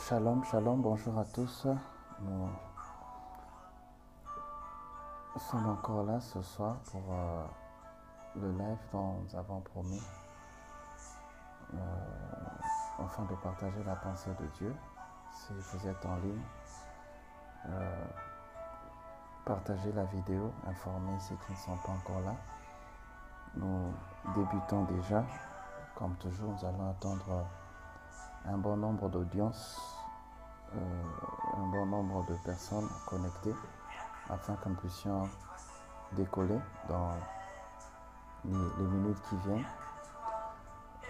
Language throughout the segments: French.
Shalom, shalom, bonjour à tous. Nous sommes encore là ce soir pour le live dont nous avons promis, afin de partager la pensée de Dieu. Si vous êtes en ligne, partagez la vidéo, informez ceux qui ne sont pas encore là. Nous débutons déjà. Comme toujours, nous allons attendre un bon nombre d'audiences, un bon nombre de personnes connectées, afin que nous puissions décoller dans les minutes qui viennent.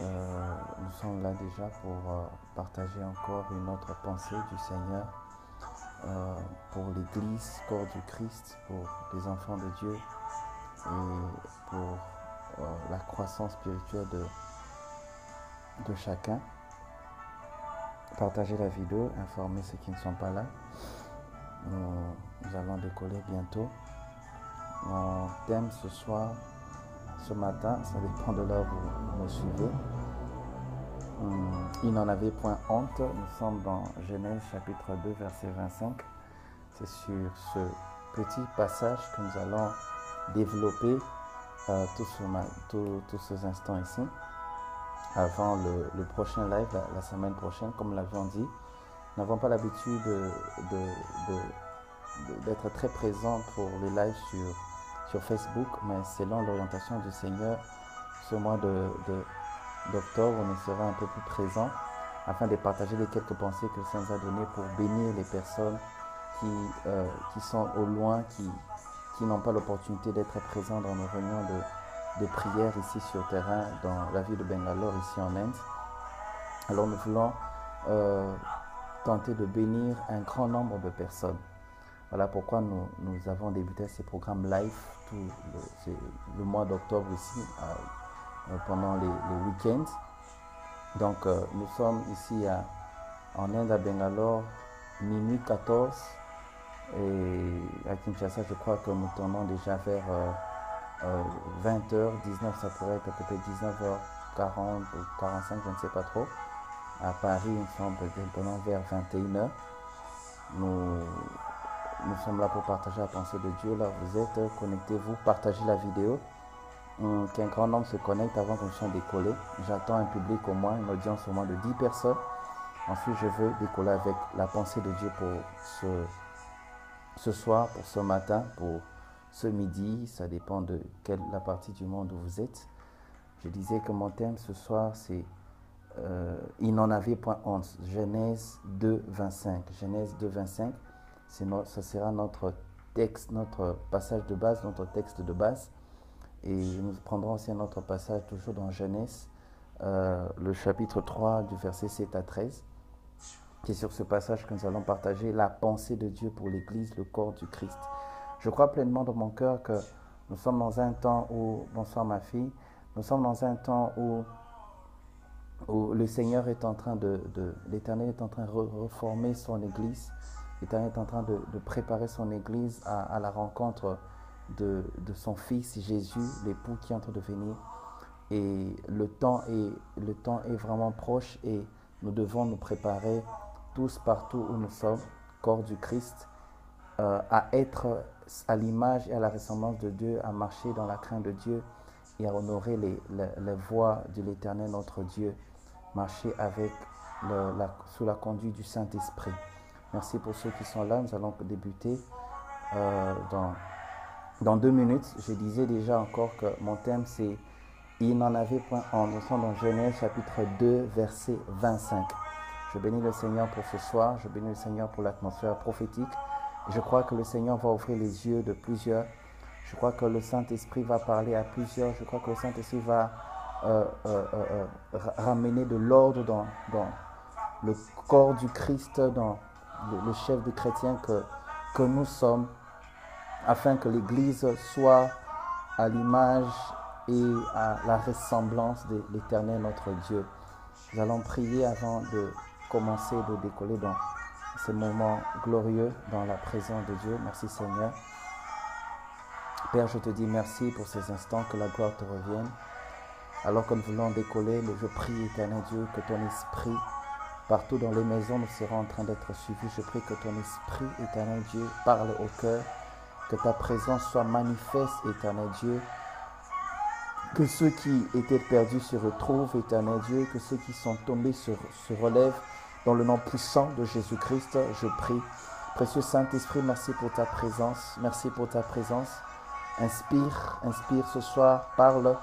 Nous sommes là déjà pour partager encore une autre pensée du Seigneur pour l'Église, corps du Christ, pour les enfants de Dieu et pour la croissance spirituelle de chacun. Partagez la vidéo, informez ceux qui ne sont pas là. Nous allons décoller bientôt. Mon thème ce soir, ce matin, ça dépend de là où vous me suivez. Il n'en avait point honte. Nous sommes dans Genèse chapitre 2, verset 25. C'est sur ce petit passage que nous allons développer tous ces instants ici. Avant le prochain live, la semaine prochaine, comme nous l'avions dit. Nous n'avons pas l'habitude d'être très présents pour les lives sur Facebook, mais selon l'orientation du Seigneur, ce mois d'octobre, on sera un peu plus présents afin de partager les quelques pensées que le Seigneur nous a données pour bénir les personnes qui sont au loin, qui n'ont pas l'opportunité d'être présents dans nos réunions de prière ici sur terrain dans la ville de Bangalore, ici en Inde. Alors nous voulons tenter de bénir un grand nombre de personnes. Voilà pourquoi nous avons débuté ces programmes live tout le mois d'octobre ici, pendant les week-ends. Donc nous sommes ici en Inde à Bangalore, minuit 14. Et à Kinshasa, je crois que nous tournons déjà vers 20h, 19, ça pourrait être peut-être 19h40 ou 45, je ne sais pas trop. À Paris, nous sommes peut-être vers 21h. Nous sommes là pour partager la pensée de Dieu. Là, vous êtes, connectez-vous, partagez la vidéo. Qu'un grand nombre se connecte avant que nous soyons décollés. J'attends un public au moins, une audience au moins de 10 personnes. Ensuite, je veux décoller avec la pensée de Dieu pour ce soir, pour ce matin, pour ce midi. Ça dépend de la partie du monde où vous êtes. Je disais que mon thème ce soir, c'est il n'en avait point honte. Genèse 2, 25. Genèse 2, 25. Ce sera notre texte, notre passage de base, notre texte de base. Et nous prendrons aussi un autre passage, toujours dans Genèse, le chapitre 3, du verset 7 à 13. C'est sur ce passage que nous allons partager la pensée de Dieu pour l'Église, le corps du Christ. Je crois pleinement dans mon cœur que nous sommes dans un temps où, bonsoir ma fille, nous sommes dans un temps où le Seigneur est en train l'Éternel est en train de reformer son Église. L'Éternel est en train de préparer son Église à la rencontre de son Fils Jésus, l'époux qui est en train de venir. Et le temps est vraiment proche et nous devons nous préparer tous partout où nous sommes, corps du Christ, à être à l'image et à la ressemblance de Dieu, à marcher dans la crainte de Dieu et à honorer les voies de l'Éternel notre Dieu, marcher avec sous la conduite du Saint-Esprit. Merci pour ceux qui sont là. Nous allons débuter dans 2 minutes. Je disais déjà encore que mon thème c'est « Il n'en avait point honte ». Nous sommes dans Genèse chapitre 2, verset 25. Je bénis le Seigneur pour ce soir. Je bénis le Seigneur pour l'atmosphère prophétique. Je crois que le Seigneur va ouvrir les yeux de plusieurs. Je crois que le Saint-Esprit va parler à plusieurs. Je crois que le Saint-Esprit va ramener de l'ordre dans le corps du Christ, dans le chef de chrétien que nous sommes, afin que l'Église soit à l'image et à la ressemblance de l'Éternel notre Dieu. Nous allons prier avant de commencer de décoller dans ces moments glorieux dans la présence de Dieu. Merci Seigneur. Père, je te dis merci pour ces instants, que la gloire te revienne. Alors que nous voulons décoller, je prie, Éternel Dieu, que ton esprit Partout dans les maisons, nous serons en train d'être suivis. Je prie que ton esprit, éternel Dieu, parle au cœur, que ta présence soit manifeste, éternel Dieu, que ceux qui étaient perdus se retrouvent, éternel Dieu, que ceux qui sont tombés se relèvent. Dans le nom puissant de Jésus-Christ, je prie. Précieux Saint-Esprit, merci pour ta présence. Merci pour ta présence. Inspire ce soir, parle.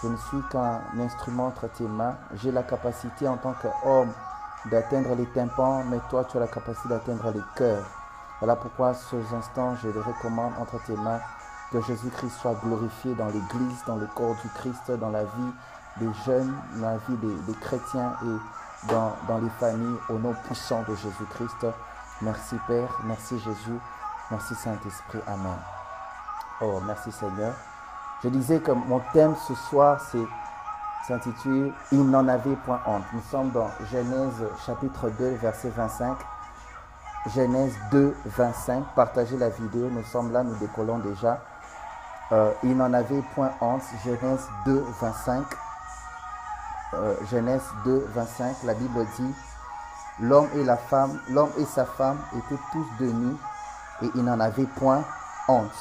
Je ne suis qu'un instrument entre tes mains. J'ai la capacité en tant qu'homme d'atteindre les tympans, mais toi, tu as la capacité d'atteindre les cœurs. Voilà pourquoi, ces instants, je les recommande entre tes mains. Que Jésus-Christ soit glorifié dans l'Église, dans le corps du Christ, dans la vie des jeunes, dans la vie des chrétiens et dans les familles, au nom puissant de Jésus-Christ. Merci Père, merci Jésus, merci Saint-Esprit. Amen. Oh, merci Seigneur. Je disais que mon thème ce soir s'intitule « Il n'en avait point honte ». Nous sommes dans Genèse chapitre 2, verset 25. Genèse 2, 25. Partagez la vidéo, nous sommes là, nous décollons déjà. Il n'en avait point honte. Genèse 2, 25. Genèse 2, 25. La Bible dit « L'homme et sa femme étaient tous de nus et il n'en avait point honte ».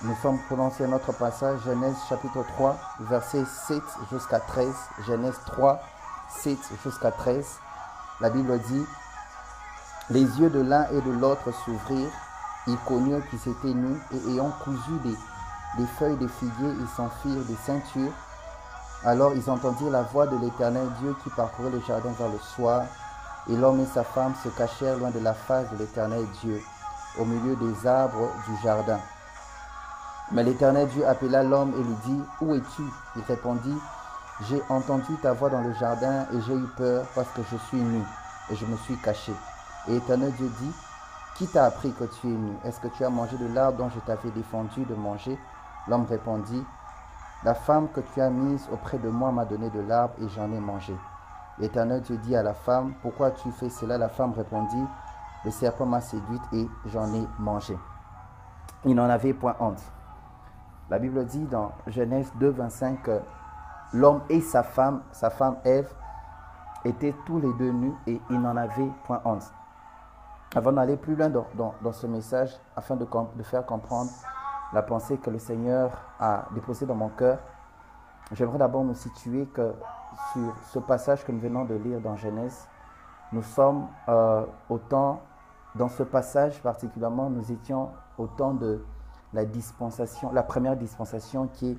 Nous sommes prononcés notre passage, Genèse chapitre 3, verset 7 jusqu'à 13. Genèse 3, 7 jusqu'à 13. La Bible dit « Les yeux de l'un et de l'autre s'ouvrirent, ils connurent qu'ils étaient nus, et ayant cousu des feuilles de figuier, ils s'en firent des ceintures. Alors ils entendirent la voix de l'Éternel Dieu qui parcourait le jardin vers le soir, et l'homme et sa femme se cachèrent loin de la face de l'Éternel Dieu, au milieu des arbres du jardin. Mais l'Éternel Dieu appela l'homme et lui dit, « Où es-tu » Il répondit, « J'ai entendu ta voix dans le jardin et j'ai eu peur parce que je suis nu et je me suis caché. » Et l'Éternel Dieu dit, « Qui t'a appris que tu es nu? Est-ce que tu as mangé de l'arbre dont je t'avais défendu de manger ?» L'homme répondit, « La femme que tu as mise auprès de moi m'a donné de l'arbre et j'en ai mangé. » L'Éternel Dieu dit à la femme, « Pourquoi tu fais cela ?» La femme répondit, « Le serpent m'a séduite et j'en ai mangé. » Il n'en avait point honte. La Bible dit dans Genèse 2, 25 que l'homme et sa femme Ève, étaient tous les deux nus et ils n'en avaient point honte. Avant d'aller plus loin dans ce message, afin de faire comprendre la pensée que le Seigneur a déposée dans mon cœur, j'aimerais d'abord nous situer que sur ce passage que nous venons de lire dans Genèse, nous sommes au temps, dans ce passage particulièrement, nous étions au temps de la première dispensation qui est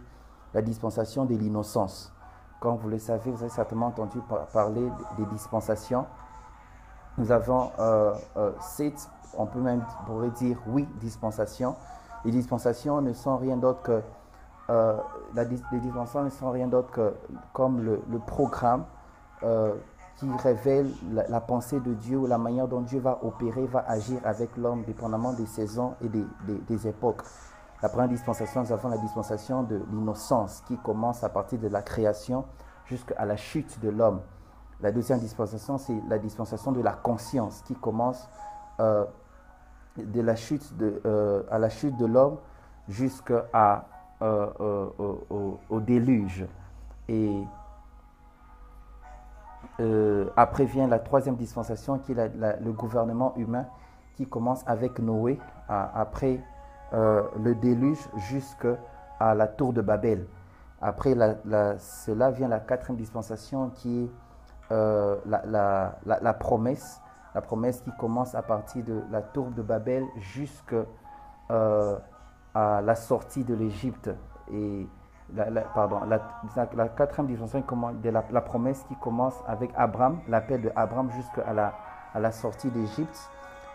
la dispensation de l'innocence. Comme vous le savez, vous avez certainement entendu parler des dispensations. Nous avons 7, on peut même pourrait dire 8 dispensations. Les dispensations ne sont rien d'autre que les dispensations ne sont rien d'autre que comme le programme qui révèle la pensée de Dieu ou la manière dont Dieu va opérer, va agir avec l'homme, dépendamment des saisons et des époques. La première dispensation, nous avons la dispensation de l'innocence qui commence à partir de la création jusqu'à la chute de l'homme. La deuxième dispensation, c'est la dispensation de la conscience qui commence de la chute à la chute de l'homme jusqu'à au déluge. Et après vient la troisième dispensation qui est le gouvernement humain qui commence avec Noé après le déluge jusqu'à la tour de Babel. Après cela vient la quatrième dispensation qui est la promesse qui commence à partir de la tour de Babel jusqu'à la sortie de l'Égypte. Et la quatrième dispensation de la promesse qui commence avec Abraham, l'appel de Abraham jusqu'à la sortie d'Égypte.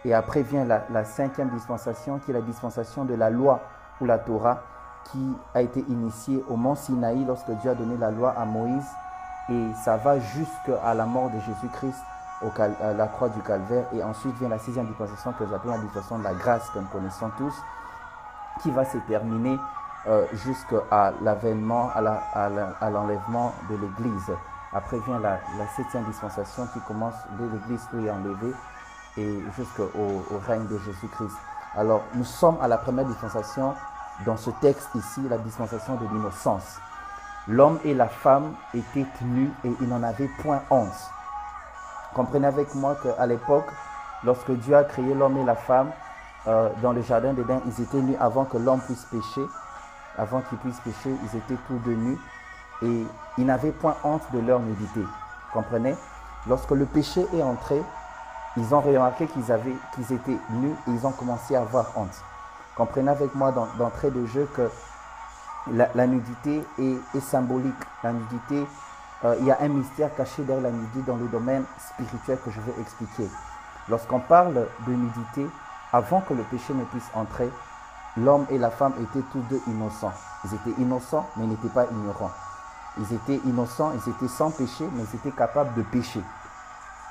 Et après vient la cinquième dispensation qui est la dispensation de la loi ou la Torah qui a été initiée au mont Sinaï lorsque Dieu a donné la loi à Moïse. Et ça va jusqu'à la mort de Jésus-Christ à la croix du Calvaire. Et ensuite vient la sixième dispensation que nous appelons la dispensation de la grâce que nous connaissons tous, qui va se terminer jusqu'à l'avènement, à l'enlèvement de l'Église. Après vient la septième dispensation qui commence dès l'Église où est enlevée et jusqu'au règne de Jésus-Christ. Alors, nous sommes à la première dispensation dans ce texte ici, la dispensation de l'innocence. L'homme et la femme étaient nus et ils n'en avaient point honte. Comprenez avec moi qu'à l'époque, lorsque Dieu a créé l'homme et la femme dans le jardin d'Éden, ils étaient nus avant que l'homme puisse pécher. Avant qu'ils puissent pécher, ils étaient tous deux nus et ils n'avaient point honte de leur nudité. Comprenez? Lorsque le péché est entré, ils ont remarqué qu'ils étaient nus et ils ont commencé à avoir honte. Comprenez avec moi d'entrée de jeu que la nudité est symbolique. La nudité, il y a un mystère caché derrière la nudité dans le domaine spirituel que je vais expliquer. Lorsqu'on parle de nudité, avant que le péché ne puisse entrer, l'homme et la femme étaient tous deux innocents. Ils étaient innocents, mais ils n'étaient pas ignorants. Ils étaient innocents, ils étaient sans péché, mais ils étaient capables de pécher.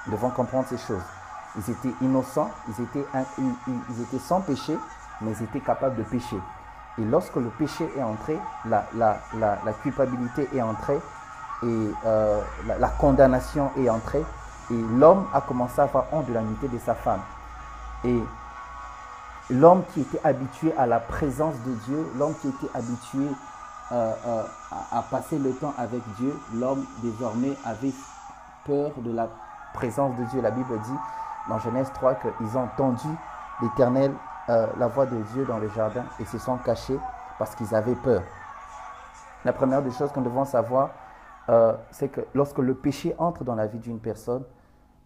Nous devons comprendre ces choses. Ils étaient innocents, ils étaient sans péché, mais ils étaient capables de pécher. Et lorsque le péché est entré, la culpabilité est entrée, et la condamnation est entrée, et l'homme a commencé à avoir honte de la nudité de sa femme. Et l'homme qui était habitué à la présence de Dieu, l'homme qui était habitué à passer le temps avec Dieu, l'homme désormais avait peur de la présence de Dieu. La Bible dit dans Genèse 3 qu'ils ont entendu l'Éternel, la voix de Dieu dans le jardin et se sont cachés parce qu'ils avaient peur. La première des choses que nous devons savoir, c'est que lorsque le péché entre dans la vie d'une personne,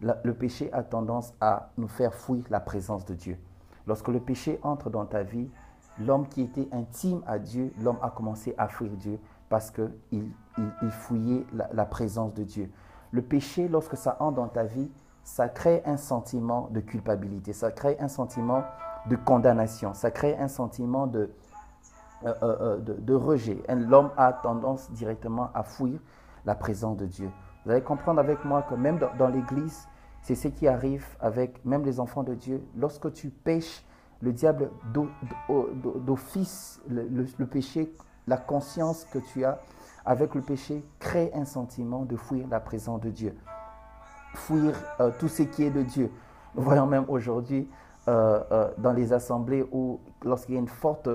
le péché a tendance à nous faire fuir la présence de Dieu. Lorsque le péché entre dans ta vie, l'homme qui était intime à Dieu, l'homme a commencé à fuir Dieu parce qu'il fouillait la présence de Dieu. Le péché, lorsque ça entre dans ta vie, ça crée un sentiment de culpabilité, ça crée un sentiment de condamnation, ça crée un sentiment de rejet. L'homme a tendance directement à fuir la présence de Dieu. Vous allez comprendre avec moi que même dans l'Église, c'est ce qui arrive avec même les enfants de Dieu. Lorsque tu pêches, le diable d'office, le péché, la conscience que tu as avec le péché crée un sentiment de fuir la présence de Dieu. Fuir tout ce qui est de Dieu. Nous voyons même aujourd'hui dans les assemblées où lorsqu'il y a une forte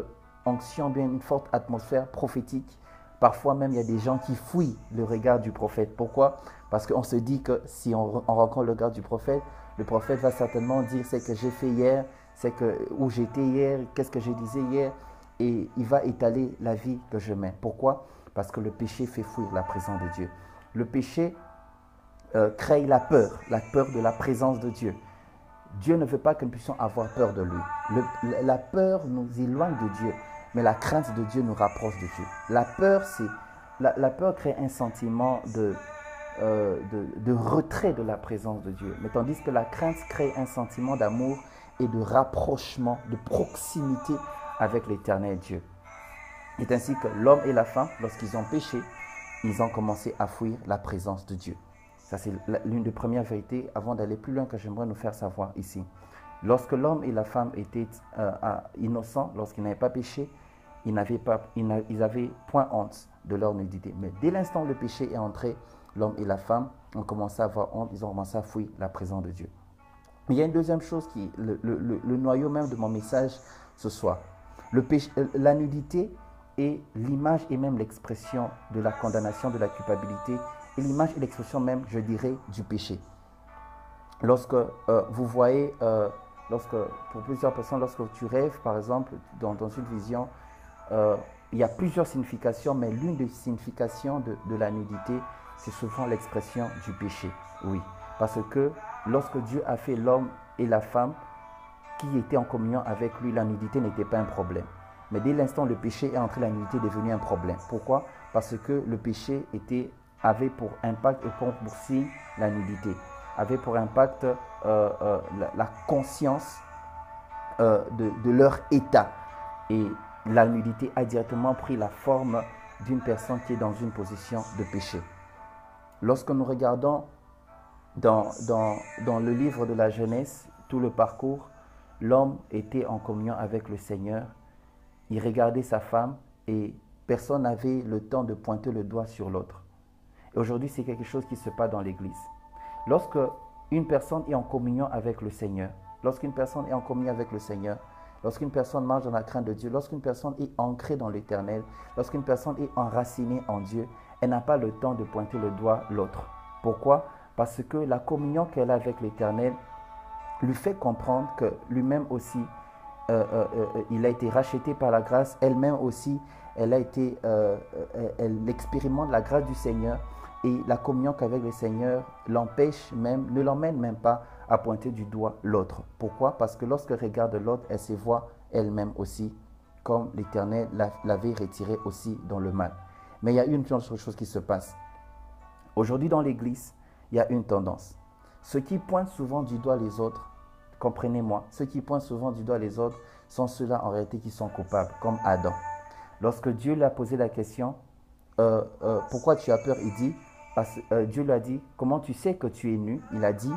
onction, bien une forte atmosphère prophétique, parfois même il y a des gens qui fuient le regard du prophète. Pourquoi? Parce qu'on se dit que si on rencontre le regard du prophète, le prophète va certainement dire ce que j'ai fait hier, où j'étais hier, qu'est-ce que je disais hier, et il va étaler la vie que je mène. Pourquoi? Parce que le péché fait fuir la présence de Dieu. Le péché crée la peur de la présence de Dieu. Dieu ne veut pas que nous puissions avoir peur de lui. La peur nous éloigne de Dieu, mais la crainte de Dieu nous rapproche de Dieu. La peur crée un sentiment de retrait de la présence de Dieu, mais tandis que la crainte crée un sentiment d'amour et de rapprochement, de proximité avec l'Éternel Dieu. C'est ainsi que l'homme et la femme, lorsqu'ils ont péché, ils ont commencé à fuir la présence de Dieu. Ça, c'est l'une des premières vérités avant d'aller plus loin que j'aimerais nous faire savoir ici. Lorsque l'homme et la femme étaient innocents, lorsqu'ils n'avaient pas péché, ils n'avaient point honte de leur nudité. Mais dès l'instant où le péché est entré, l'homme et la femme ont commencé à avoir honte, ils ont commencé à fuir la présence de Dieu. Mais il y a une deuxième chose qui est le noyau même de mon message ce soir. La nudité est l'image et même l'expression de la condamnation, de la culpabilité, et l'image et l'expression même, je dirais, du péché. Lorsque vous voyez, pour plusieurs personnes, lorsque tu rêves, par exemple, dans une vision, il y a plusieurs significations, mais l'une des significations de la nudité, c'est souvent l'expression du péché. Oui, parce que lorsque Dieu a fait l'homme et la femme qui étaient en communion avec lui, la nudité n'était pas un problème. Mais dès l'instant où le péché est entré, la nudité est devenue un problème. Pourquoi? Parce que le péché avait pour impact et pour signe la nudité, avait pour impact la conscience de leur état. Et la nudité a directement pris la forme d'une personne qui est dans une position de péché. Lorsque nous regardons dans le livre de la Genèse, tout le parcours, l'homme était en communion avec le Seigneur. Il regardait sa femme et personne n'avait le temps de pointer le doigt sur l'autre. Et aujourd'hui, c'est quelque chose qui se passe dans l'Église. Lorsque une personne est en communion avec le Seigneur, lorsqu'une personne est en communion avec le Seigneur, lorsqu'une personne marche dans la crainte de Dieu, lorsqu'une personne est ancrée dans l'Éternel, lorsqu'une personne est enracinée en Dieu, elle n'a pas le temps de pointer le doigt l'autre. Pourquoi? Parce que la communion qu'elle a avec l'Éternel lui fait comprendre que lui-même aussi, il a été racheté par la grâce. Elle-même aussi, elle expérimente la grâce du Seigneur. Et la communion qu'avec le Seigneur ne l'emmène même pas à pointer du doigt l'autre. Pourquoi? Parce que lorsqu'elle regarde l'autre, elle se voit elle-même aussi, comme l'Éternel l'avait retirée aussi dans le mal. Mais il y a une autre chose qui se passe. Aujourd'hui dans l'Église, il y a une tendance. Ceux qui pointent souvent du doigt les autres, comprenez-moi, ceux qui pointent souvent du doigt les autres sont ceux-là en réalité qui sont coupables, comme Adam. Lorsque Dieu lui a posé la question, pourquoi tu as peur? Il dit, Dieu lui a dit, comment tu sais que tu es nu? Il a dit,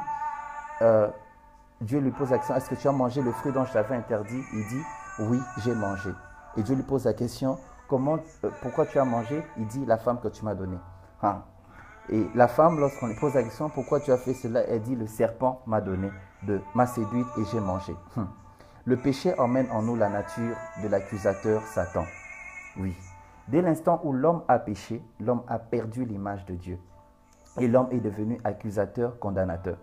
Dieu lui pose la question, est-ce que tu as mangé le fruit dont je t'avais interdit? Il dit, oui, j'ai mangé. Et Dieu lui pose la question, pourquoi tu as mangé? Il dit, la femme que tu m'as donnée. Et la femme, lorsqu'on lui pose la question, pourquoi tu as fait cela? Elle dit, le serpent m'a donné, m'a séduite et j'ai mangé. Le péché emmène en nous la nature de l'accusateur Satan. Oui. Dès l'instant où l'homme a péché, l'homme a perdu l'image de Dieu. Et l'homme est devenu accusateur, condamnateur.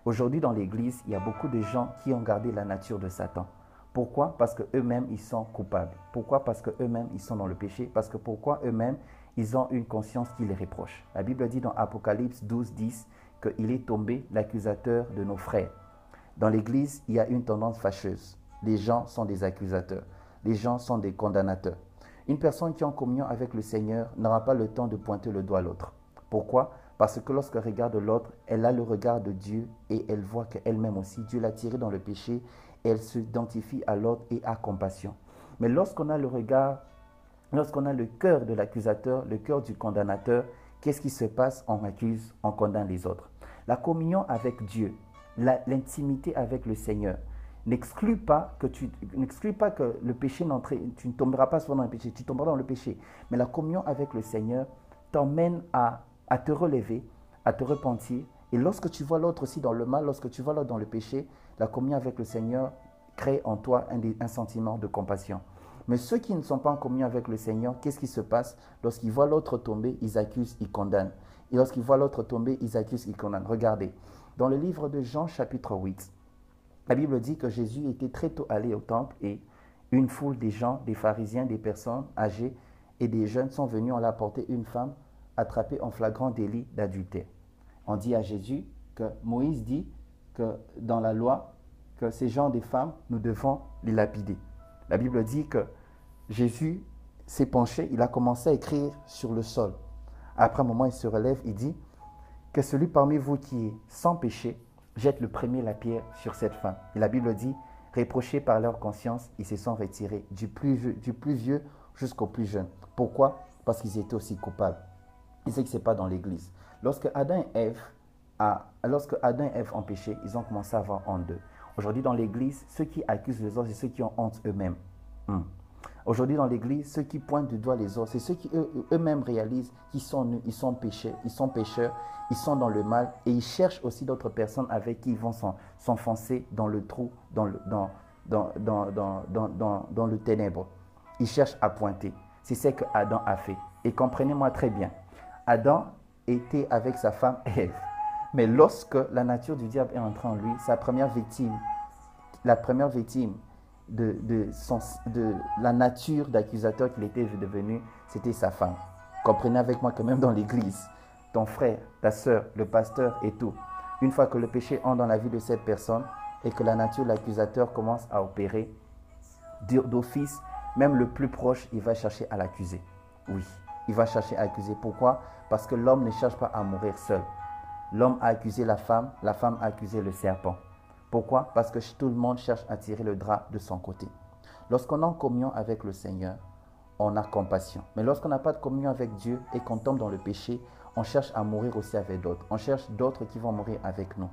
Aujourd'hui, dans l'Église, il y a beaucoup de gens qui ont gardé la nature de Satan. Pourquoi? Parce qu'eux-mêmes, ils sont coupables. Pourquoi? Parce qu'eux-mêmes, ils sont dans le péché. Parce que pourquoi eux-mêmes, ils ont une conscience qui les reproche. La Bible dit dans Apocalypse 12, 10 qu'il est tombé l'accusateur de nos frères. Dans l'Église, il y a une tendance fâcheuse. Les gens sont des accusateurs. Les gens sont des condamnateurs. Une personne qui est en communion avec le Seigneur n'aura pas le temps de pointer le doigt à l'autre. Pourquoi? Parce que lorsqu'elle regarde l'autre, elle a le regard de Dieu et elle voit qu'elle-même aussi, Dieu l'a tirée dans le péché et elle s'identifie à l'autre et a compassion. Mais lorsqu'on a le regard, lorsqu'on a le cœur de l'accusateur, le cœur du condamnateur, qu'est-ce qui se passe? On accuse, on condamne les autres. La communion avec Dieu, l'intimité avec le Seigneur, n'exclut pas que le péché tu ne tomberas pas souvent dans le péché, tu tomberas dans le péché. Mais la communion avec le Seigneur t'emmène à te relever, à te repentir. Et lorsque tu vois l'autre aussi dans le mal, lorsque tu vois l'autre dans le péché, la communion avec le Seigneur crée en toi un sentiment de compassion. Mais ceux qui ne sont pas en communion avec le Seigneur, qu'est-ce qui se passe? Lorsqu'ils voient l'autre tomber, ils accusent, ils condamnent. Et lorsqu'ils voient l'autre tomber, ils accusent, ils condamnent. Regardez, dans le livre de Jean chapitre 8, la Bible dit que Jésus était très tôt allé au temple et une foule des gens, des pharisiens, des personnes âgées et des jeunes sont venus en apporter une femme attrapée en flagrant délit d'adultère. On dit à Jésus que Moïse dit que dans la loi, que ces gens des femmes, nous devons les lapider. La Bible dit que Jésus s'est penché, il a commencé à écrire sur le sol. Après un moment, il se relève, il dit que celui parmi vous qui est sans péché, jette le premier la pierre sur cette femme. Et la Bible dit, reprochés par leur conscience, ils se sont retirés du plus vieux jusqu'au plus jeune. Pourquoi? Parce qu'ils étaient aussi coupables. Et c'est que ce n'est pas dans l'Église. Lorsque Adam et Ève ont péché, ils ont commencé à avoir honte d'eux. Aujourd'hui dans l'Église, ceux qui accusent les autres, c'est ceux qui ont honte eux-mêmes. Aujourd'hui dans l'Église, ceux qui pointent du doigt les autres, c'est ceux qui eux-mêmes réalisent qu'ils sont nus, ils sont pécheurs, ils sont dans le mal et ils cherchent aussi d'autres personnes avec qui ils vont s'enfoncer dans le trou, dans le ténèbre. Ils cherchent à pointer. C'est ce que Adam a fait. Et comprenez-moi très bien, Adam était avec sa femme Ève. Mais lorsque la nature du diable est entrée en lui, la première victime de la nature d'accusateur qu'il était devenu, c'était sa femme. Comprenez avec moi que même dans l'église, ton frère, ta soeur, le pasteur et tout, une fois que le péché entre dans la vie de cette personne et que la nature de l'accusateur commence à opérer, d'office, même le plus proche, il va chercher à l'accuser. Oui, il va chercher à accuser. Pourquoi? Parce que l'homme ne cherche pas à mourir seul. L'homme a accusé la femme a accusé le serpent. Pourquoi? Parce que tout le monde cherche à tirer le drap de son côté. Lorsqu'on est en communion avec le Seigneur, on a compassion. Mais lorsqu'on n'a pas de communion avec Dieu et qu'on tombe dans le péché, on cherche à mourir aussi avec d'autres. On cherche d'autres qui vont mourir avec nous.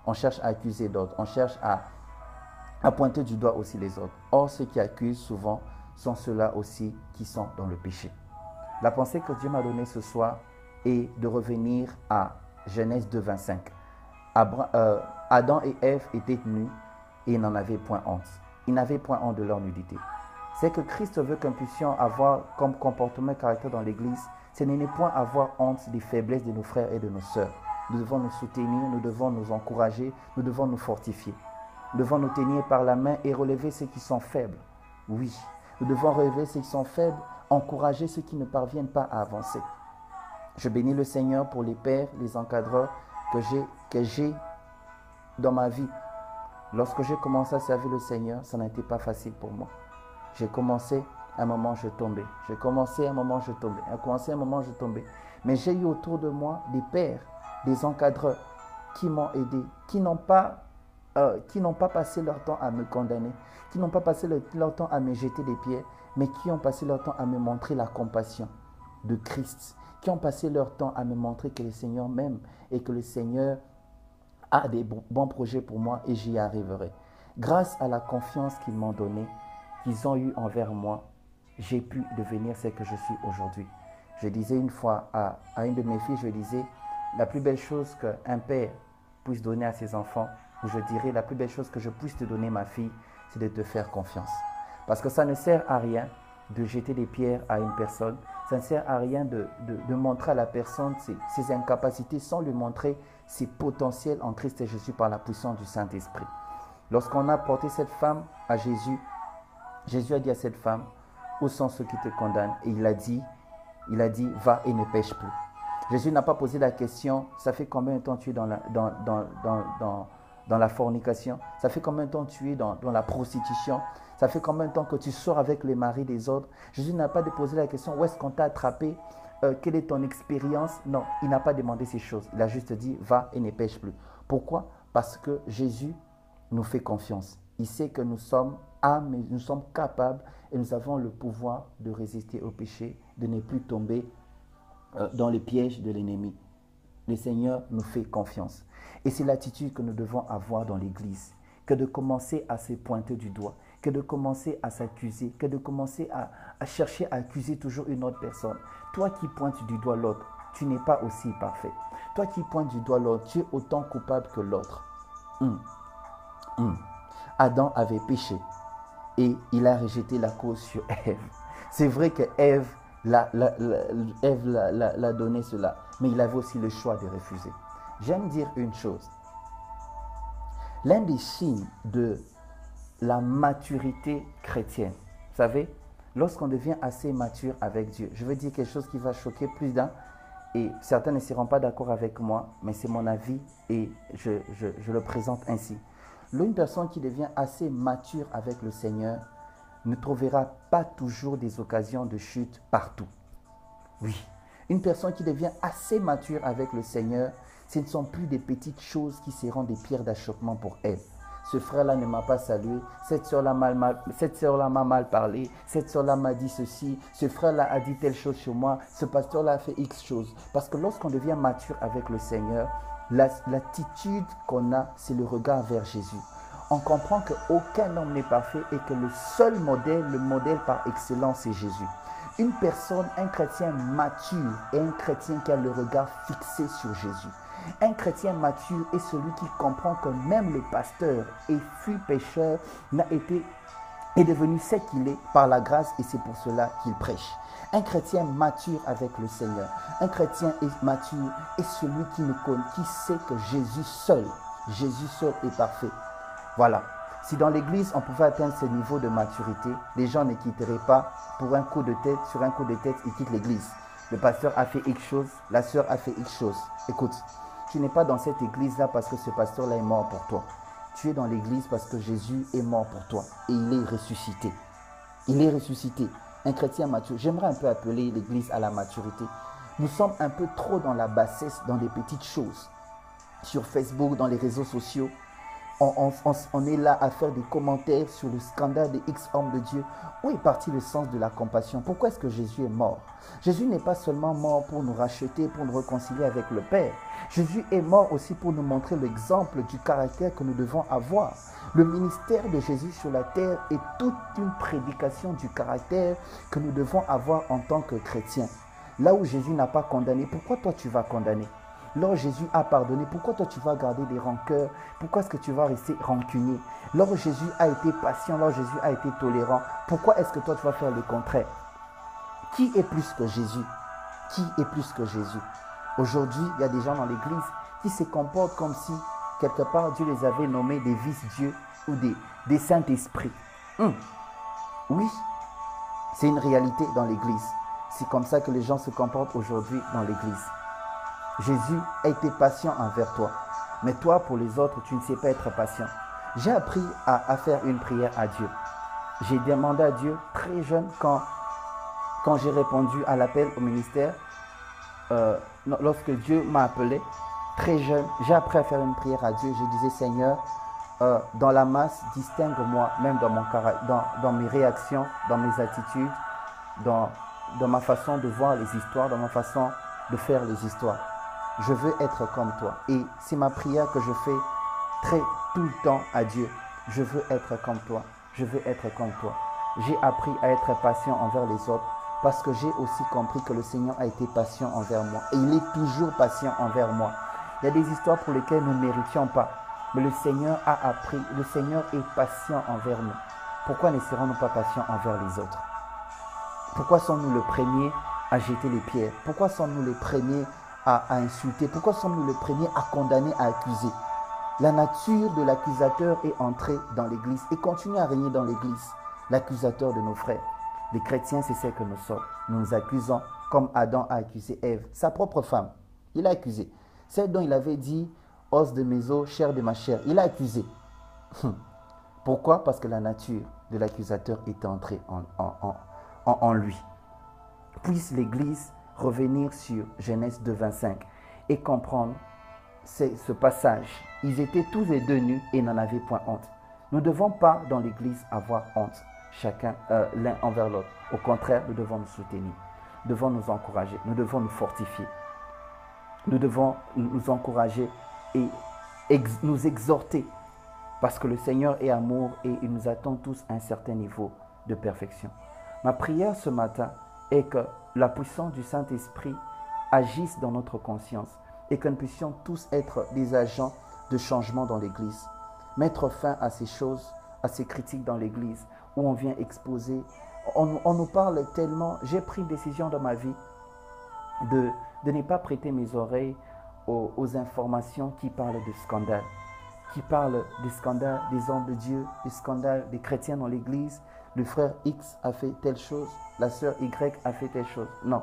On cherche à accuser d'autres. On cherche à pointer du doigt aussi les autres. Or, ceux qui accusent souvent sont ceux-là aussi qui sont dans le péché. La pensée que Dieu m'a donnée ce soir est de revenir à Genèse 2, 25. Adam et Ève étaient nus et ils n'en avaient point honte. Ils n'avaient point honte de leur nudité. C'est que Christ veut que nous puissions avoir comme comportement et caractère dans l'Église, ce n'est point avoir honte des faiblesses de nos frères et de nos sœurs. nous devons nous soutenir, nous devons nous encourager, nous devons nous fortifier. Nous devons nous tenir par la main et relever ceux qui sont faibles. Oui, nous devons relever ceux qui sont faibles, encourager ceux qui ne parviennent pas à avancer. Je bénis le Seigneur pour les pères, les encadreurs que j'ai dans ma vie. Lorsque j'ai commencé à servir le Seigneur, ça n'a été pas facile pour moi. J'ai commencé, à un moment je tombais. J'ai commencé, à un moment je tombais. J'ai commencé, à un moment je tombais. Mais j'ai eu autour de moi des pères, des encadreurs qui m'ont aidé, qui n'ont pas passé leur temps à me condamner, qui n'ont pas passé leur temps à me jeter des pierres, mais qui ont passé leur temps à me montrer la compassion de Christ, qui ont passé leur temps à me montrer que le Seigneur m'aime et que le Seigneur a des bons projets pour moi et j'y arriverai. Grâce à la confiance qu'ils m'ont donnée, qu'ils ont eue envers moi, j'ai pu devenir ce que je suis aujourd'hui. Je disais une fois à une de mes filles, je disais, la plus belle chose qu'un père puisse donner à ses enfants, ou je dirais la plus belle chose que je puisse te donner, ma fille, c'est de te faire confiance. Parce que ça ne sert à rien de jeter des pierres à une personne, ça ne sert à rien de montrer à la personne ses incapacités sans lui montrer ses potentiels en Christ et Jésus par la puissance du Saint-Esprit. Lorsqu'on a porté cette femme à Jésus, Jésus a dit à cette femme, où sont ceux qui te condamnent? Et il a dit, va et ne pêche plus. Jésus n'a pas posé la question, ça fait combien de temps tu es dans la fornication? Ça fait combien de temps tu es dans la prostitution? Ça fait combien de temps que tu sors avec les maris des autres? Jésus n'a pas posé la question, où est-ce qu'on t'a attrapé? Quelle est ton expérience? Non, il n'a pas demandé ces choses. Il a juste dit, va et ne pêche plus. Pourquoi? Parce que Jésus nous fait confiance. Il sait que nous sommes âmes, nous sommes capables et nous avons le pouvoir de résister au péché, de ne plus tomber dans les pièges de l'ennemi. Le Seigneur nous fait confiance. Et c'est l'attitude que nous devons avoir dans l'Église, que de commencer à se pointer du doigt, que de commencer à s'accuser, que de commencer à chercher à accuser toujours une autre personne. Toi qui pointes du doigt l'autre, tu n'es pas aussi parfait. Toi qui pointes du doigt l'autre, tu es autant coupable que l'autre. Adam avait péché et il a rejeté la cause sur Ève. C'est vrai que Ève l'a donné cela, mais il avait aussi le choix de refuser. J'aime dire une chose. L'un des signes de la maturité chrétienne, vous savez, lorsqu'on devient assez mature avec Dieu, je veux dire quelque chose qui va choquer plus d'un, et certains ne seront pas d'accord avec moi, mais c'est mon avis et je le présente ainsi. Une personne qui devient assez mature avec le Seigneur ne trouvera pas toujours des occasions de chute partout. Oui, une personne qui devient assez mature avec le Seigneur, ce ne sont plus des petites choses qui seront des pierres d'achoppement pour elle. Ce frère-là ne m'a pas salué, cette sœur-là m'a mal parlé, cette sœur-là m'a dit ceci, ce frère-là a dit telle chose sur moi, ce pasteur-là a fait X chose. Parce que lorsqu'on devient mature avec le Seigneur, l'attitude qu'on a, c'est le regard vers Jésus. On comprend qu'aucun homme n'est parfait et que le seul modèle, le modèle par excellence, c'est Jésus. Une personne, un chrétien mature est un chrétien qui a le regard fixé sur Jésus. Un chrétien mature est celui qui comprend que même le pasteur et fut pécheur est devenu ce qu'il est par la grâce et c'est pour cela qu'il prêche. Un chrétien mature avec le Seigneur, un chrétien mature est celui qui sait que Jésus seul est parfait. Voilà. Si dans l'église on pouvait atteindre ce niveau de maturité, les gens ne quitteraient pas pour un coup de tête, sur un coup de tête, ils quittent l'église. Le pasteur a fait X chose, la sœur a fait X chose. Écoute, tu n'es pas dans cette église-là parce que ce pasteur-là est mort pour toi. Tu es dans l'église parce que Jésus est mort pour toi et il est ressuscité. Il est ressuscité. Un chrétien mature. J'aimerais un peu appeler l'église à la maturité. Nous sommes un peu trop dans la bassesse, dans des petites choses. Sur Facebook, dans les réseaux sociaux, on est là à faire des commentaires sur le scandale des X hommes de Dieu. Où est parti le sens de la compassion? Pourquoi est-ce que Jésus est mort? Jésus n'est pas seulement mort pour nous racheter, pour nous réconcilier avec le Père. Jésus est mort aussi pour nous montrer l'exemple du caractère que nous devons avoir. Le ministère de Jésus sur la terre est toute une prédication du caractère que nous devons avoir en tant que chrétiens. Là où Jésus n'a pas condamné, pourquoi toi tu vas condamner? Lorsque Jésus a pardonné, pourquoi toi tu vas garder des rancœurs? Pourquoi est-ce que tu vas rester rancunier? Lorsque Jésus a été patient, lorsque Jésus a été tolérant, pourquoi est-ce que toi tu vas faire le contraire? Qui est plus que Jésus? Qui est plus que Jésus? Aujourd'hui, il y a des gens dans l'église qui se comportent comme si, quelque part, Dieu les avait nommés des vice-dieux ou des saints-esprits. Oui, c'est une réalité dans l'Église. C'est comme ça que les gens se comportent aujourd'hui dans l'Église. Jésus a été patient envers toi. Mais toi, pour les autres, tu ne sais pas être patient. J'ai appris à faire une prière à Dieu. J'ai demandé à Dieu très jeune quand j'ai répondu à l'appel au ministère. Lorsque Dieu m'a appelé, très jeune, j'ai appris à faire une prière à Dieu. Je disais, Seigneur, dans la masse, distingue-moi, même dans mes réactions, dans mes attitudes, dans ma façon de voir les histoires, dans ma façon de faire les histoires. Je veux être comme toi. Et c'est ma prière que je fais tout le temps à Dieu. Je veux être comme toi. Je veux être comme toi. J'ai appris à être patient envers les autres parce que j'ai aussi compris que le Seigneur a été patient envers moi. Et il est toujours patient envers moi. Il y a des histoires pour lesquelles nous ne méritions pas. Mais le Seigneur a appris. Le Seigneur est patient envers nous. Pourquoi ne serons-nous pas patients envers les autres? Pourquoi sommes-nous les premiers à jeter les pierres? Pourquoi sommes-nous les premiers à insulter? Pourquoi sommes-nous les premiers à condamner, à accuser? La nature de l'accusateur est entrée dans l'Église et continue à régner dans l'Église. L'accusateur de nos frères. Les chrétiens, c'est ce que nous sommes. Nous nous accusons comme Adam a accusé Ève, sa propre femme. Il a accusé. Celle dont il avait dit « os de mes os, chair de ma chair ». Il a accusé. Pourquoi? Parce que la nature de l'accusateur est entrée en lui. Puisse l'Église revenir sur Genèse 2, 25 et comprendre ce passage. Ils étaient tous les deux nus et n'en avaient point honte. Nous ne devons pas dans l'Église avoir honte, chacun l'un envers l'autre. Au contraire, nous devons nous soutenir, nous devons nous encourager, nous devons nous fortifier. Nous devons nous encourager et nous exhorter parce que le Seigneur est amour et il nous attend tous à un certain niveau de perfection. Ma prière ce matin est que la puissance du Saint-Esprit agisse dans notre conscience et que nous puissions tous être des agents de changement dans l'Église. Mettre fin à ces choses, à ces critiques dans l'Église où on vient exposer. On nous parle tellement. J'ai pris une décision dans ma vie de ne pas prêter mes oreilles aux informations qui parlent de scandale. Qui parlent des scandales des hommes de Dieu, des scandales des chrétiens dans l'Église. Le frère X a fait telle chose, la sœur Y a fait telle chose. Non.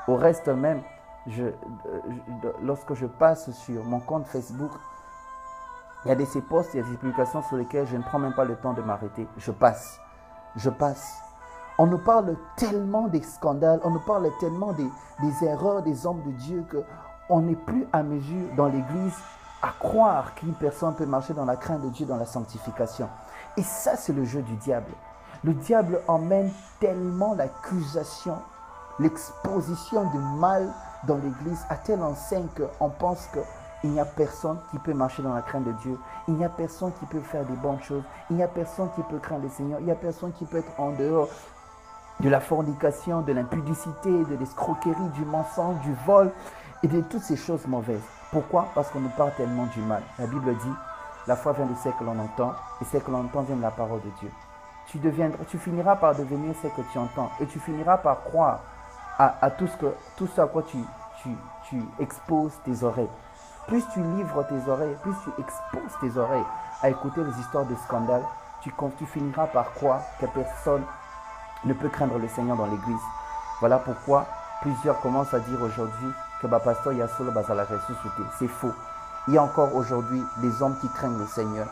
Au reste même, lorsque je passe sur mon compte Facebook, il y a des ces posts, il y a des publications sur lesquelles je ne prends même pas le temps de m'arrêter. Je passe. On nous parle tellement des scandales, on nous parle tellement des erreurs des hommes de Dieu qu'on n'est plus à mesure dans l'Église à croire qu'une personne peut marcher dans la crainte de Dieu, dans la sanctification. Et ça, c'est le jeu du diable. Le diable emmène tellement l'accusation, l'exposition du mal dans l'Église à tel enseigne qu'on pense qu'il n'y a personne qui peut marcher dans la crainte de Dieu. Il n'y a personne qui peut faire des bonnes choses. Il n'y a personne qui peut craindre le Seigneur. Il n'y a personne qui peut être en dehors de la fornication, de l'impudicité, de l'escroquerie, du mensonge, du vol et de toutes ces choses mauvaises. Pourquoi? Parce qu'on nous parle tellement du mal. La Bible dit, la foi vient de ce que l'on entend et ce que l'on entend vient de la parole de Dieu. Tu finiras par devenir ce que tu entends et tu finiras par croire à tout ce à quoi tu exposes tes oreilles. Plus tu livres tes oreilles, plus tu exposes tes oreilles à écouter les histoires de scandale, tu finiras par croire que personne ne peut craindre le Seigneur dans l'Église. Voilà pourquoi plusieurs commencent à dire aujourd'hui que pasteur Yassolo Bazala ressuscité. C'est faux. Il y a encore aujourd'hui des hommes qui craignent le Seigneur,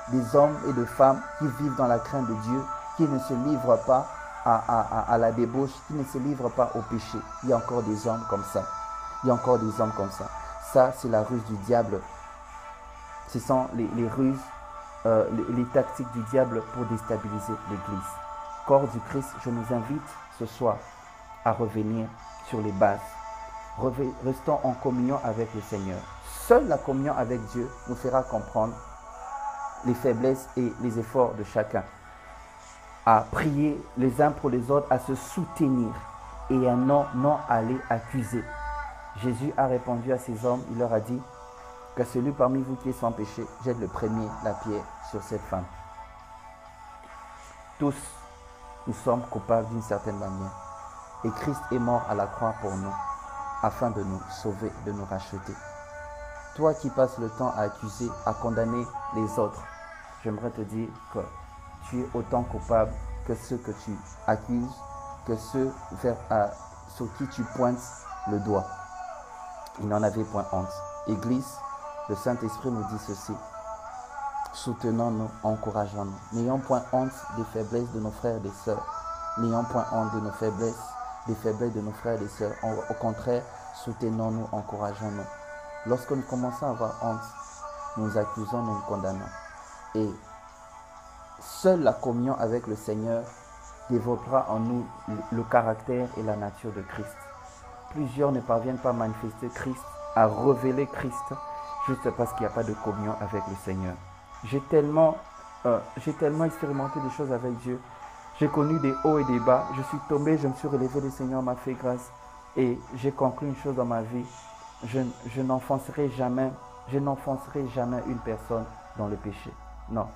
des hommes et des femmes qui vivent dans la crainte de Dieu, qui ne se livrent pas à la débauche, qui ne se livrent pas au péché. Il y a encore des hommes comme ça. Il y a encore des hommes comme ça. Ça, c'est la ruse du diable. Ce sont les ruses, les tactiques du diable pour déstabiliser l'Église. Corps du Christ, je nous invite ce soir à revenir sur les bases. Restons en communion avec le Seigneur. Seule la communion avec Dieu nous fera comprendre les faiblesses et les efforts de chacun. À prier les uns pour les autres, à se soutenir et à non aller accuser. Jésus a répondu à ces hommes, il leur a dit que celui parmi vous qui est sans péché jette le premier la pierre sur cette femme. Tous, nous sommes coupables d'une certaine manière. Et Christ est mort à la croix pour nous, afin de nous sauver, de nous racheter. toi qui passes le temps à accuser, à condamner les autres, j'aimerais te dire que tu es autant coupable que ceux que tu accuses, que ceux sur qui tu pointes le doigt. Il n'en avait point honte. Église, le Saint-Esprit nous dit ceci. Soutenons-nous, encourageons-nous. N'ayons point honte des faiblesses de nos frères et des sœurs. N'ayons point honte de nos faiblesses, des faiblesses de nos frères et des sœurs. Au contraire, soutenons-nous, encourageons-nous. Lorsque nous commençons à avoir honte, nous accusons, nous condamnons. Et seule la communion avec le Seigneur développera en nous le caractère et la nature de Christ. Plusieurs ne parviennent pas à manifester Christ, à révéler Christ, juste parce qu'il n'y a pas de communion avec le Seigneur. J'ai tellement expérimenté des choses avec Dieu. J'ai connu des hauts et des bas. Je suis tombé, je me suis relevé, le Seigneur m'a fait grâce. Et j'ai conclu une chose dans ma vie. Je n'enfoncerai jamais une personne dans le péché. Non.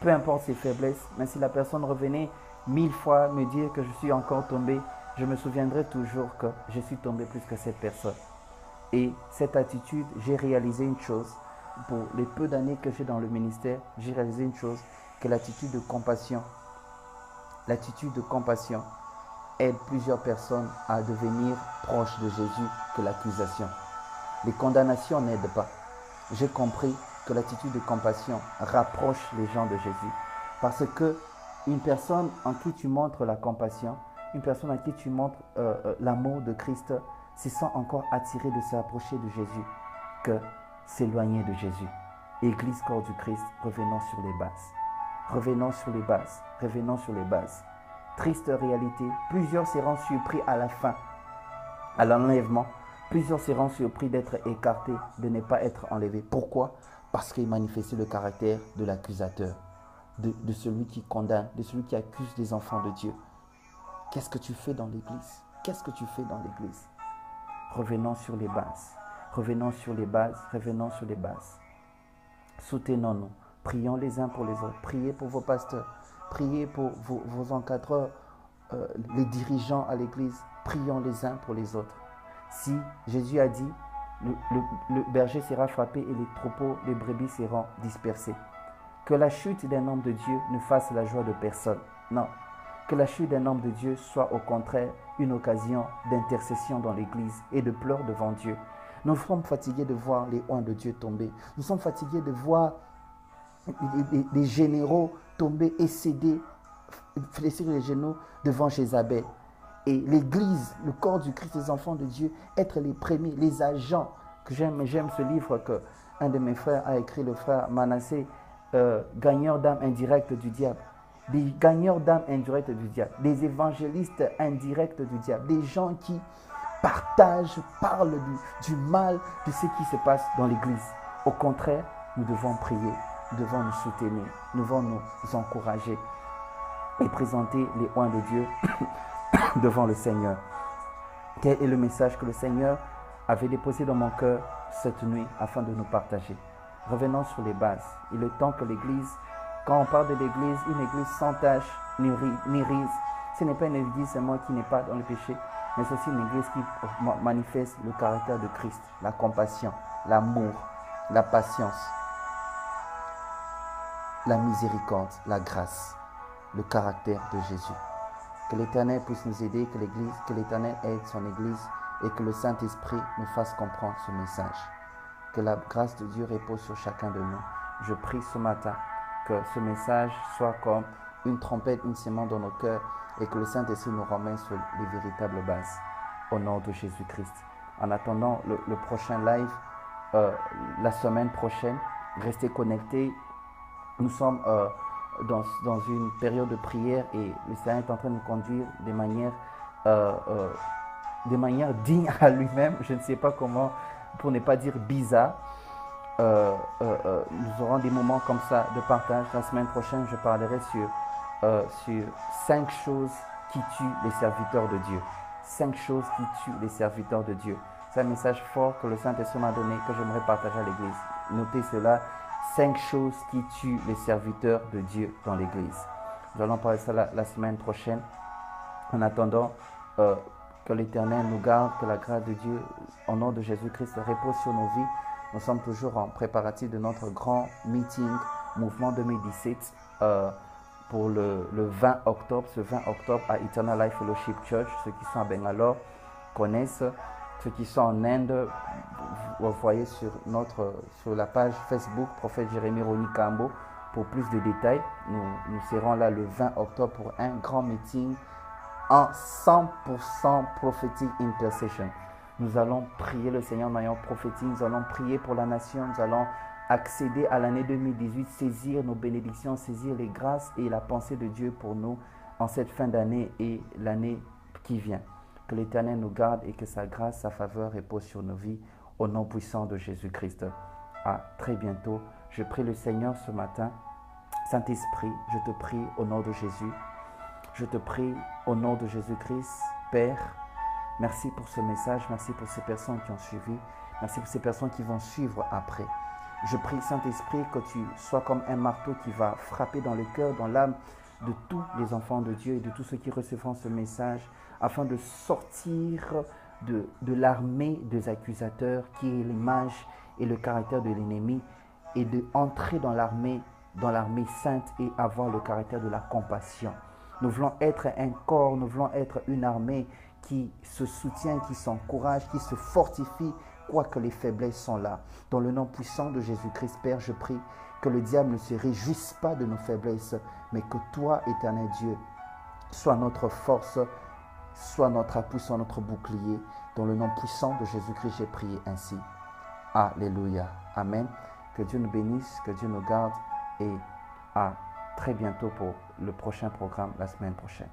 Peu importe ses faiblesses, mais si la personne revenait 1000 fois me dire que je suis encore tombé, je me souviendrai toujours que je suis tombé plus que cette personne. Et cette attitude, j'ai réalisé une chose. Pour les peu d'années que j'ai dans le ministère, j'ai réalisé une chose, que l'attitude de compassion aide plusieurs personnes à devenir proches de Jésus que l'accusation. Les condamnations n'aident pas. J'ai compris que l'attitude de compassion rapproche les gens de Jésus. Parce que une personne en qui tu montres la compassion, une personne à qui tu montres l'amour de Christ, se sent encore attiré de s'approcher de Jésus que s'éloigner de Jésus. Église, corps du Christ, revenons sur les bases. Revenons sur les bases. Revenons sur les bases. Triste réalité, plusieurs seront surpris à la fin, à l'enlèvement. Plusieurs seront surpris d'être écartés, de ne pas être enlevés. Pourquoi? Parce qu'ils manifestaient le caractère de l'accusateur, de celui qui condamne, de celui qui accuse les enfants de Dieu. Qu'est-ce que tu fais dans l'église? Qu'est-ce que tu fais dans l'église? Revenons sur les bases. Revenons sur les bases. Revenons sur les bases. Soutenons-nous. Prions les uns pour les autres. Priez pour vos pasteurs. Priez pour vos encadreurs, les dirigeants à l'église. Prions les uns pour les autres. Si Jésus a dit, le berger sera frappé et les troupeaux, les brebis seront dispersés. Que la chute d'un homme de Dieu ne fasse la joie de personne. Non. Que la chute d'un homme de Dieu soit au contraire une occasion d'intercession dans l'église et de pleurs devant Dieu. Nous sommes fatigués de voir les oins de Dieu tomber. Nous sommes fatigués de voir des généraux tomber et céder, fléchir les genoux devant Jézabel. Et l'église, le corps du Christ, les enfants de Dieu, être les premiers, les agents. Que j'aime ce livre que un de mes frères a écrit, le frère Manassé, gagneur d'âme indirecte du diable. Des gagneurs d'âme indirecte du diable, des évangélistes indirects du diable, des gens qui partagent, parlent du mal de ce qui se passe dans l'église. Au contraire, nous devons prier, nous devons nous soutenir, nous devons nous encourager et présenter les oins de Dieu devant le Seigneur. Quel est le message que le Seigneur avait déposé dans mon cœur cette nuit afin de nous partager? Revenons sur les bases. Il est temps que l'église, quand on parle de l'église, une église sans tache ni rise, ce n'est pas une église seulement qui n'est pas dans le péché, mais c'est aussi une église qui manifeste le caractère de Christ, la compassion, l'amour, la patience, la miséricorde, la grâce, le caractère de Jésus. Que l'Éternel puisse nous aider, que l'Éternel aide son église et que le Saint-Esprit nous fasse comprendre ce message. Que la grâce de Dieu repose sur chacun de nous. Je prie ce matin que ce message soit comme une trompette, une sémence dans nos cœurs et que le Saint-Esprit nous ramène sur les véritables bases. Au nom de Jésus-Christ. En attendant le prochain live, la semaine prochaine, restez connectés. Nous sommes dans une période de prière et le Seigneur est en train de nous conduire de manière digne à lui-même. Je ne sais pas comment, pour ne pas dire bizarre. Nous aurons des moments comme ça de partage. La semaine prochaine, je parlerai sur 5 choses qui tuent les serviteurs de Dieu. 5 choses qui tuent les serviteurs de Dieu. C'est un message fort que le Saint-Esprit m'a donné, que j'aimerais partager à l'Église. Notez cela, 5 choses qui tuent les serviteurs de Dieu dans l'Église. Nous allons parler de ça la semaine prochaine. En attendant, que l'Éternel nous garde, que la grâce de Dieu, au nom de Jésus-Christ, repose sur nos vies, Nous sommes toujours en préparatif de notre grand meeting Mouvement 2017 pour le 20 octobre. Ce 20 octobre à Eternal Life Fellowship Church. Ceux qui sont à Bangalore connaissent. Ceux qui sont en Inde, vous voyez sur la page Facebook Prophète Jérémie Roni Kambo pour plus de détails. Nous serons là le 20 octobre pour un grand meeting en 100% prophetic intercession. Nous allons prier le Seigneur en ayant prophétique, nous allons prier pour la nation, nous allons accéder à l'année 2018, saisir nos bénédictions, saisir les grâces et la pensée de Dieu pour nous en cette fin d'année et l'année qui vient. Que l'Éternel nous garde et que sa grâce, sa faveur repose sur nos vies au nom puissant de Jésus-Christ. À très bientôt. Je prie le Seigneur ce matin. Saint-Esprit, je te prie au nom de Jésus. Je te prie au nom de Jésus-Christ, Père. Merci pour ce message, merci pour ces personnes qui ont suivi, merci pour ces personnes qui vont suivre après. Je prie, Saint-Esprit, que tu sois comme un marteau qui va frapper dans le cœur, dans l'âme de tous les enfants de Dieu et de tous ceux qui recevront ce message, afin de sortir de l'armée des accusateurs qui est l'image et le caractère de l'ennemi et d'entrer dans l'armée sainte et avoir le caractère de la compassion. Nous voulons être un corps, nous voulons être une armée qui se soutient, qui s'encourage, qui se fortifie, quoique les faiblesses sont là. Dans le nom puissant de Jésus-Christ, Père, je prie que le diable ne se réjouisse pas de nos faiblesses, mais que toi, éternel Dieu, sois notre force, sois notre appui, sois notre bouclier. Dans le nom puissant de Jésus-Christ, j'ai prié ainsi. Alléluia. Amen. Que Dieu nous bénisse, que Dieu nous garde et à très bientôt pour le prochain programme la semaine prochaine.